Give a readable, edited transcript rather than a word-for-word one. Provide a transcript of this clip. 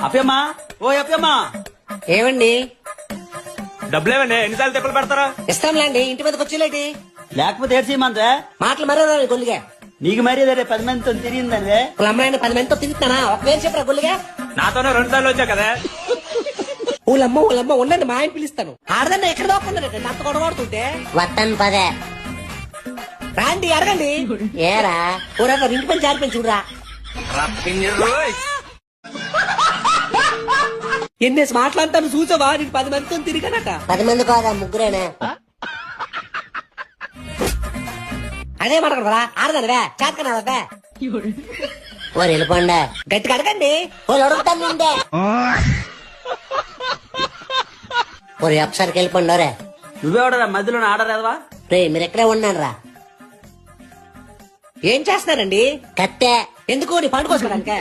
అప్పమ్మా ఓ అప్పమ్మా ఏమండి డబ్బులేవండి ఎన్నిసార్లు తిప్పలు పెడతారా? ఇస్తాంలేండి, ఇంటి మీదకి వచ్చేలేటి లేకపోతే ఏడ్చేయమంటే మాటలు మరో గొల్లిగా. నీకు మరీ 10 మందితో తిరిగిందని వాళ్ళ అమ్మాయిని 10 మందితో తిరుగుతానా? ఒక పేరు చెప్పరా గొల్లిగా. నాతోనే 2 సార్లు వచ్చా కదా. ఊళ్ళమ్మ ఉండండి, మా ఆయన పిలుస్తాను. ఆడదన్న ఎక్కడ దోకుందండి అంత గొడవడుతుంటే. వత్తన్ పదే రాండి అడగండి. ఏరా ఊరగా ఇంటి పని జారిపోయి చూడరా. ఎన్నేసి మాట్లాడతాను చూసావా? నీకు 10 మందితో తిరిగానట. 10 మంది కాదా, ముగ్గురేనా? అదే మాట్లాడరా, ఆడదానివే చేతకనావే. ఓ వెళ్ళిపోండా, గట్టిగా అడగండి. ఓ అడుగుతాను నిండే. ఓ ఒకసారికి వెళ్ళిపోండి. రే నువ్వెవడరా మధ్యలో ఆడరాదవా? రే మీరు ఎక్కడే ఉన్నాను రా. ఏం చేస్తున్నారండి? కత్తే ఎందుకు నీ పండు కోసుకోవడానికే?